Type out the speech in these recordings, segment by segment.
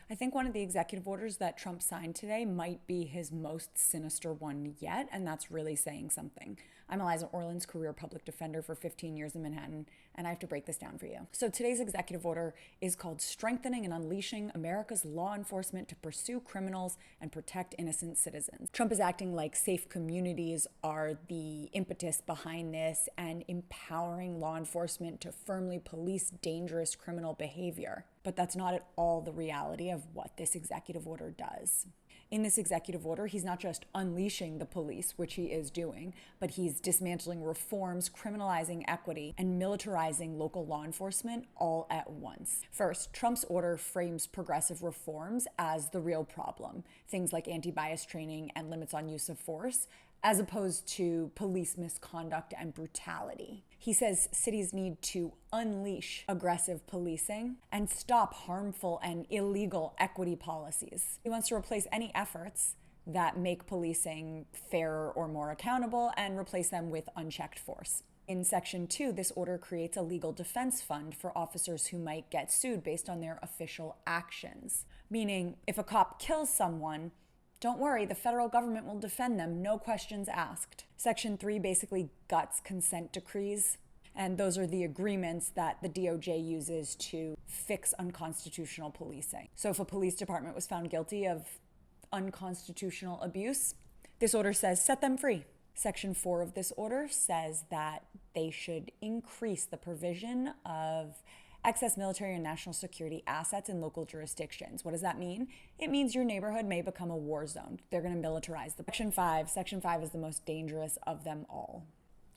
I think one of the executive orders that Trump signed today might be his most sinister one yet, and that's really saying something. I'm Eliza Orland's career public defender for 15 years in Manhattan, and I have to break this down for you. So today's executive order is called Strengthening and Unleashing America's Law Enforcement to Pursue Criminals and Protect Innocent Citizens. Trump is acting like safe communities are the impetus behind this and empowering law enforcement to firmly police dangerous criminal behavior. But that's not at all the reality of what this executive order does. In this executive order, he's not just unleashing the police, which he is doing, but he's dismantling reforms, criminalizing equity, and militarizing local law enforcement all at once. First, Trump's order frames progressive reforms as the real problem, things like anti-bias training and limits on use of force, as opposed to police misconduct and brutality. He says cities need to unleash aggressive policing and stop harmful and illegal equity policies. He wants to replace any efforts that make policing fairer or more accountable and replace them with unchecked force. In Section 2, this order creates a legal defense fund for officers who might get sued based on their official actions. Meaning, if a cop kills someone, don't worry, the federal government will defend them, no questions asked. Section 3 basically guts consent decrees, and those are the agreements that the DOJ uses to fix unconstitutional policing. So if a police department was found guilty of unconstitutional abuse, this order says set them free. Section 4 of this order says that they should increase the provision of excess military and national security assets in local jurisdictions. What does that mean? It means your neighborhood may become a war zone. They're going to militarize the Section 5 is the most dangerous of them all.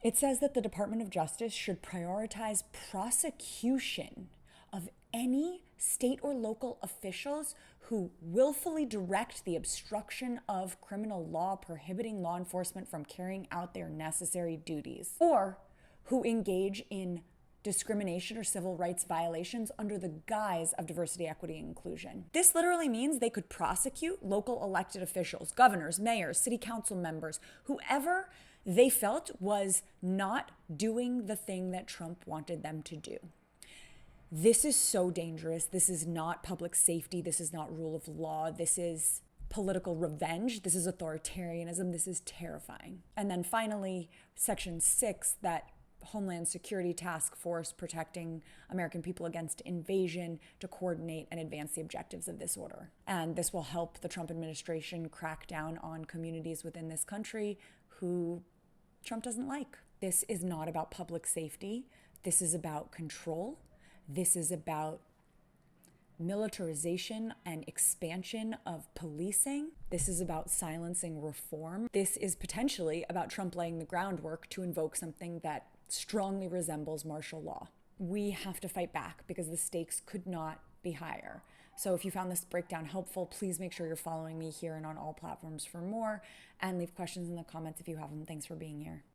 It says that the Department of Justice should prioritize prosecution of any state or local officials who willfully direct the obstruction of criminal law prohibiting law enforcement from carrying out their necessary duties, or who engage in discrimination or civil rights violations under the guise of diversity, equity, and inclusion. This literally means they could prosecute local elected officials, governors, mayors, city council members, whoever they felt was not doing the thing that Trump wanted them to do. This is so dangerous. This is not public safety. This is not rule of law. This is political revenge. This is authoritarianism. This is terrifying. And then finally, Section 6, that Homeland Security Task Force protecting American people against invasion, to coordinate and advance the objectives of this order. And this will help the Trump administration crack down on communities within this country who Trump doesn't like. This is not about public safety. This is about control. This is about militarization and expansion of policing. This is about silencing reform. This is potentially about Trump laying the groundwork to invoke something that strongly resembles martial law. We have to fight back because the stakes could not be higher. So if you found this breakdown helpful, please make sure you're following me here and on all platforms for more, and leave questions in the comments if you have them. Thanks for being here.